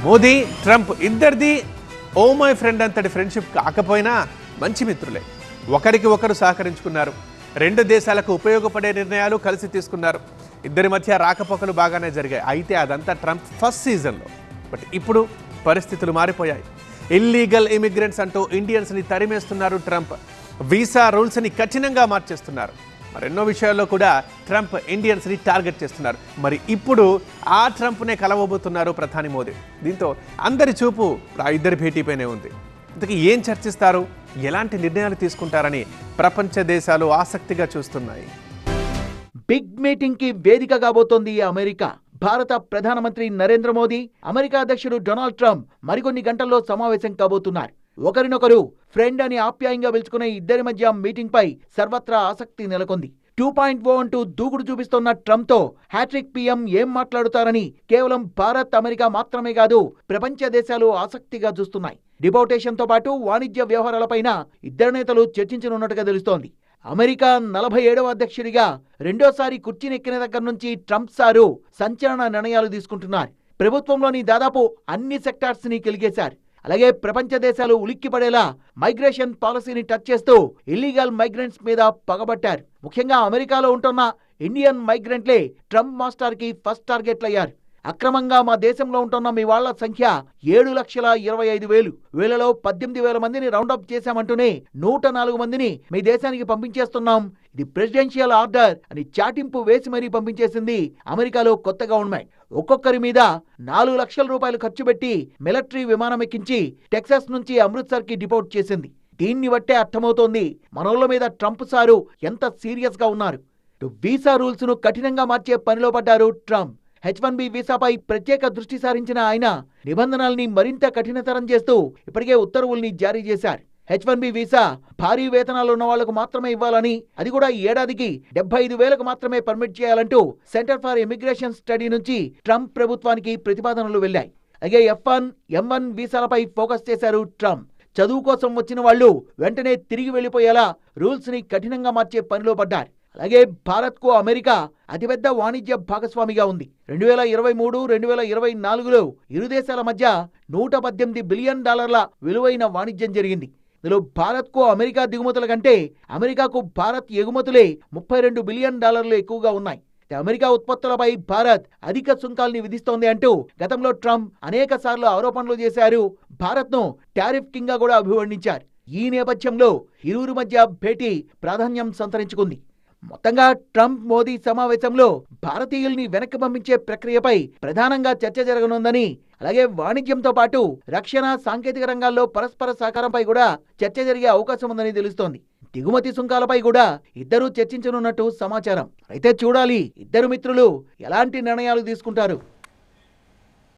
Modi Trump ఇద్దరిది oh my friend అంతటి friendship కాకపోయినా మంచి మిత్రులే. ఒకరికి ఒకరు సహకరించుకున్నారు. రెండు దేశాలకు ఉపయోగపడే నిర్ణయాలు కలిసి తీసుకున్నారు. ఇద్దరి మధ్య రాకపోకలు బాగానే జరిగాయి. అయితే అదంతా ట్రంప్ ఫస్ట్ సీజన్లో. బట్ ఇప్పుడు పరిస్థితులు మారిపోయాయి. ఇల్లీగల్ ఇమిగ్రెంట్స్ అంటూ ఇండియన్స్ని తరిమేస్తున్నారు ట్రంప్. వీసా రూల్స్ని కఠినంగా మార్చేస్తున్నారు. మరెన్నో విషయాల్లో కూడా ట్రంప్ ఇండియన్స్ని టార్గెట్ చేస్తున్నారు. మరి ఇప్పుడు ఆ ట్రంప్నే కలవబోతున్నారు ప్రధాని మోదీ. దీంతో అందరి చూపు ఆ ఇద్దరి భేటీపైనే ఉంది. ఇంతకీ ఏం చర్చిస్తారు, ఎలాంటి నిర్ణయాలు తీసుకుంటారని ప్రపంచ దేశాలు ఆసక్తిగా చూస్తున్నాయి. బిగ్ మీటింగ్ కి వేదిక కాబోతోంది అమెరికా. భారత ప్రధానమంత్రి నరేంద్ర మోదీ, అమెరికా అధ్యక్షుడు డొనాల్డ్ ట్రంప్ మరికొన్ని గంటల్లో సమావేశం కాబోతున్నారు. ఒకరినొకరు ఫ్రెండ్ అని ఆప్యాయంగా పిలుచుకునే ఇద్దరి మధ్య మీటింగ్ పై సర్వత్రా ఆసక్తి నెలకొంది. 2.0 అంటూ దూకుడు చూపిస్తోన్న ట్రంప్ తో హ్యాట్రిక్ పీఎం ఏం మాట్లాడుతారని కేవలం భారత్, అమెరికా మాత్రమే కాదు ప్రపంచ దేశాలు ఆసక్తిగా చూస్తున్నాయి. డిపోర్టేషన్ తో పాటు వాణిజ్య వ్యవహారాలపైన ఇద్దరు నేతలు చర్చించనున్నట్టుగా తెలుస్తోంది. అమెరికా 47వ అధ్యక్షుడిగా రెండోసారి కుర్చీనెక్కిన దగ్గర నుంచి ట్రంప్ సారు సంచలన నిర్ణయాలు తీసుకుంటున్నారు. ప్రభుత్వంలోని దాదాపు అన్ని సెక్టార్స్ ని కెలిగేశారు. అలాగే ప్రపంచ దేశాలు ఉలిక్కిపడేలా మైగ్రేషన్ పాలసీని టచ్ చేస్తూ ఇల్లీగల్ మైగ్రెంట్స్ మీద పగబట్టారు. ముఖ్యంగా అమెరికాలో ఉంటున్న ఇండియన్ మైగ్రెంట్లే ట్రంప్ మాస్టర్ కి ఫస్ట్ టార్గెట్లయ్యారు. అక్రమంగా మా దేశంలో ఉంటున్న మీ వాళ్ల సంఖ్య 7,25,000. వీళ్ళలో 18,000 మందిని రౌండప్ చేశామంటూనే 104 మందిని మీ దేశానికి పంపించేస్తున్నాం. ఇది ప్రెసిడెన్షియల్ ఆర్డర్ అని చాటింపు వేసి మరీ పంపించేసింది అమెరికాలో కొత్త గవర్నమెంట్. ఒక్కొక్కరి మీద 4 లక్షల రూపాయలు ఖర్చు పెట్టి మిలిటరీ విమానం ఎక్కించి టెక్సాస్ నుంచి అమృత్సర్ కి డిపోర్ట్ చేసింది. దీన్ని బట్టే అర్థమవుతోంది మనోళ్ల మీద ట్రంప్ సారు ఎంత సీరియస్ గా ఉన్నారు. వీసా రూల్స్ ను కఠినంగా మార్చే పనిలో పడ్డారు ట్రంప్. H1B వీసాపై ప్రత్యేక దృష్టి సారించిన ఆయన నిబంధనల్ని మరింత కఠినతరం చేస్తూ ఇప్పటికే ఉత్తర్వుల్ని జారీ చేశారు. H1B వీసా భారీ వేతనాలు ఉన్న వాళ్లకు మాత్రమే ఇవ్వాలని, అది కూడా ఏడాదికి 75,000కు మాత్రమే పర్మిట్ చేయాలంటూ సెంటర్ ఫర్ ఇమిగ్రేషన్ స్టడీ నుంచి ట్రంప్ ప్రభుత్వానికి ప్రతిపాదనలు వెళ్లాయి. అలాగే F1, M1 వీసాలపై ఫోకస్ చేశారు ట్రంప్. చదువు కోసం వచ్చిన వాళ్లు వెంటనే తిరిగి వెళ్లిపోయేలా రూల్స్ ని కఠినంగా మార్చే పనిలో పడ్డారు. అలాగే భారత్ కు అమెరికా అతిపెద్ద వాణిజ్య భాగస్వామిగా ఉంది. 2023-2024లో ఇరు దేశాల మధ్య $118 బిలియన్ విలువైన వాణిజ్యం జరిగింది. ఇందులో భారత్ కు అమెరికా దిగుమతుల కంటే అమెరికాకు భారత్ ఎగుమతులే $32 బిలియన్ ఎక్కువగా ఉన్నాయి. అమెరికా ఉత్పత్తులపై భారత్ అధిక సుంకాల్ని విధిస్తోంది అంటూ గతంలో ట్రంప్ అనేక సార్లు ఆరోపణలు చేశారు. భారత్ ను టారిఫ్ కింగ్ గా కూడా అభివర్ణించారు. ఈ నేపథ్యంలో ఇరువురి మధ్య భేటీ ప్రాధాన్యం సంతరించుకుంది. మొత్తంగా ట్రంప్ మోదీ సమావేశంలో భారతీయుల్ని వెనక్కి పంపించే ప్రక్రియపై ప్రధానంగా చర్చ జరగనుందని, అలాగే వాణిజ్యంతో పాటు రక్షణ, సాంకేతిక రంగాల్లో పరస్పర సహకారంపై కూడా చర్చ జరిగే అవకాశం ఉందని తెలుస్తోంది. దిగుమతి సుంకాలపై కూడా ఇద్దరూ చర్చించనున్నట్టు సమాచారం. అయితే చూడాలి ఇద్దరు మిత్రులు ఎలాంటి నిర్ణయాలు తీసుకుంటారు.